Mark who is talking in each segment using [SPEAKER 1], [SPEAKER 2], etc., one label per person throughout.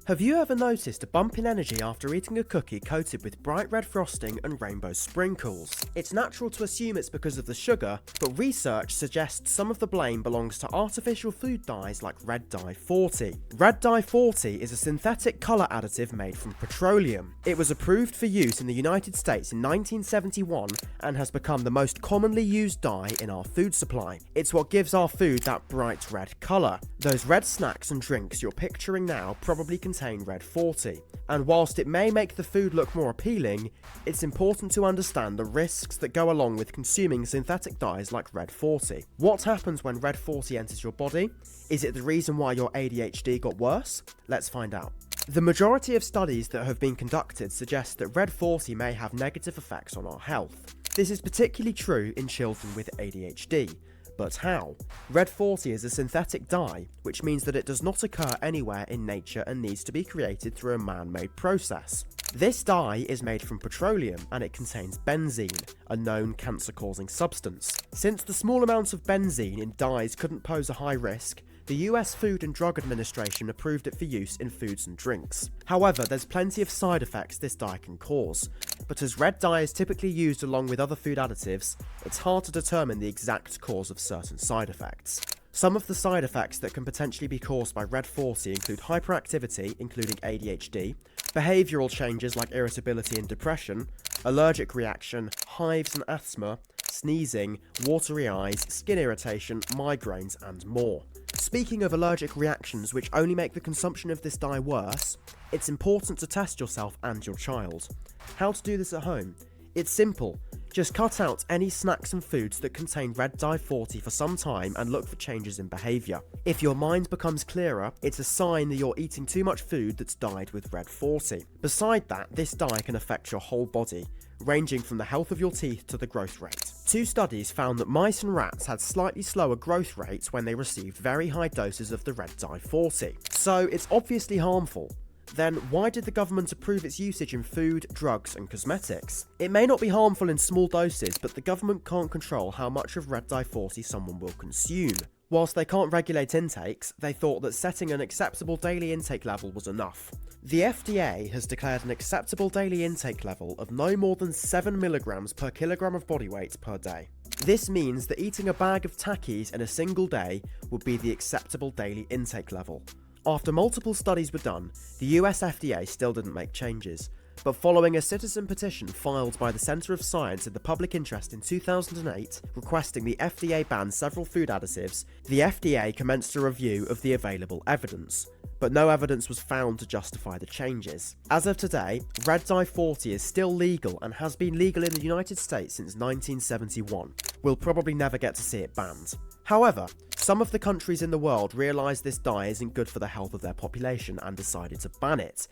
[SPEAKER 1] Have you ever noticed a bump in energy after eating a cookie coated with bright red frosting and rainbow sprinkles? It's natural to assume it's because of the sugar, but research suggests some of the blame belongs to artificial food dyes like red dye 40. Red dye 40 is a synthetic colour additive made from petroleum. It was approved for use in the United States in 1971 and has become the most commonly used dye in our food supply. It's what gives our food that bright red colour. Those red snacks and drinks you're picturing now probably contain red 40, and whilst it may make the food look more appealing, it's important to understand the risks that go along with consuming synthetic dyes like red 40. What happens when red 40 enters your body? Is it the reason why your ADHD got worse? Let's find out. The majority of studies that have been conducted suggest that red 40 may have negative effects on our health. This is particularly true in children with ADHD. But how? Red 40 is a synthetic dye, which means that it does not occur anywhere in nature and needs to be created through a man-made process. This dye is made from petroleum and it contains benzene, a known cancer-causing substance. Since the small amounts of benzene in dyes couldn't pose a high risk, the US Food and Drug Administration approved it for use in foods and drinks. However, there's plenty of side effects this dye can cause, but as red dye is typically used along with other food additives, it's hard to determine the exact cause of certain side effects. Some of the side effects that can potentially be caused by red 40 include hyperactivity, including ADHD, behavioural changes like irritability and depression, allergic reaction, hives and asthma, sneezing, watery eyes, skin irritation, migraines, and more. Speaking of allergic reactions which only make the consumption of this dye worse, it's important to test yourself and your child. How to do this at home? It's simple. Just cut out any snacks and foods that contain red dye 40 for some time and look for changes in behaviour. If your mind becomes clearer, it's a sign that you're eating too much food that's dyed with red 40. Beside that, this dye can affect your whole body, ranging from the health of your teeth to the growth rate. 2 studies found that mice and rats had slightly slower growth rates when they received very high doses of the red dye 40. So it's obviously harmful. Then why did the government approve its usage in food, drugs and cosmetics? It may not be harmful in small doses, but the government can't control how much of red dye 40 someone will consume. Whilst they can't regulate intakes, they thought that setting an acceptable daily intake level was enough. The FDA has declared an acceptable daily intake level of no more than 7 mg per kilogram of body weight per day. This means that eating a bag of Takis in a single day would be the acceptable daily intake level. After multiple studies were done, the US FDA still didn't make changes, but following a citizen petition filed by the Centre of Science in the Public Interest in 2008, requesting the FDA ban several food additives, the FDA commenced a review of the available evidence, but no evidence was found to justify the changes. As of today, red dye 40 is still legal and has been legal in the United States since 1971. We'll probably never get to see it banned. However, some of the countries in the world realised this dye isn't good for the health of their population and decided to ban it.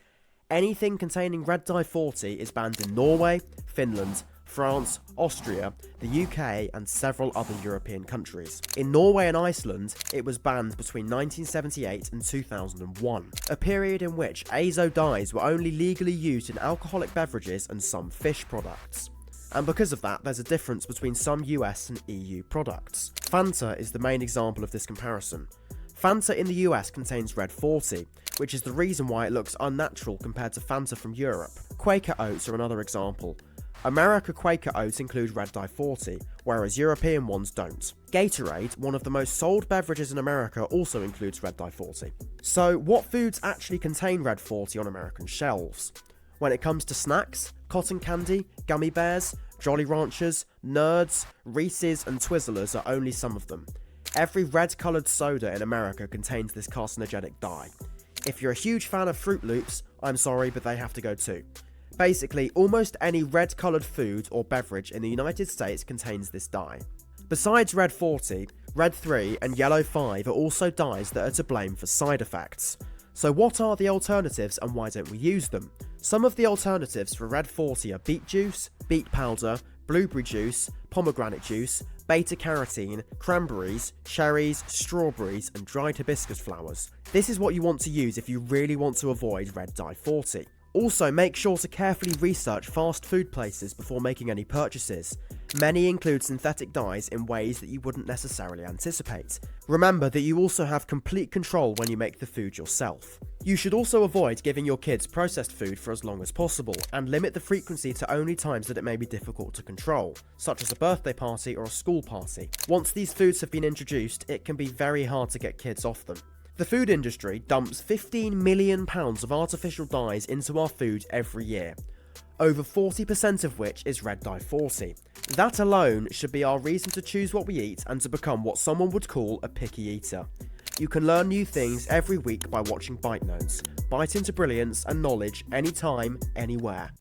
[SPEAKER 1] Anything containing red dye 40 is banned in Norway, Finland, France, Austria, the UK and several other European countries. In Norway and Iceland, it was banned between 1978 and 2001, a period in which azo dyes were only legally used in alcoholic beverages and some fish products. And because of that, there's a difference between some US and EU products. Fanta is the main example of this comparison. Fanta in the US contains red 40, which is the reason why it looks unnatural compared to Fanta from Europe. Quaker oats are another example. America Quaker oats include red dye 40, whereas European ones don't. Gatorade, one of the most sold beverages in America, also includes red dye 40. So what foods actually contain red 40 on American shelves? When it comes to snacks, cotton candy, gummy bears, Jolly Ranchers, Nerds, Reese's and Twizzlers are only some of them. Every red-coloured soda in America contains this carcinogenic dye. If you're a huge fan of Fruit Loops, I'm sorry, but they have to go too. Basically, almost any red-coloured food or beverage in the United States contains this dye. Besides red 40, red 3 and yellow 5 are also dyes that are to blame for side effects. So what are the alternatives and why don't we use them? Some of the alternatives for red 40 are beet juice, beet powder, blueberry juice, pomegranate juice, beta-carotene, cranberries, cherries, strawberries and dried hibiscus flowers. This is what you want to use if you really want to avoid red dye 40. Also, make sure to carefully research fast food places before making any purchases. Many include synthetic dyes in ways that you wouldn't necessarily anticipate. Remember that you also have complete control when you make the food yourself. You should also avoid giving your kids processed food for as long as possible, and limit the frequency to only times that it may be difficult to control, such as a birthday party or a school party. Once these foods have been introduced, it can be very hard to get kids off them. The food industry dumps £15 million of artificial dyes into our food every year, over 40% of which is red dye 40. That alone should be our reason to choose what we eat and to become what someone would call a picky eater. You can learn new things every week by watching ByteNotes. Bite into brilliance and knowledge anytime, anywhere.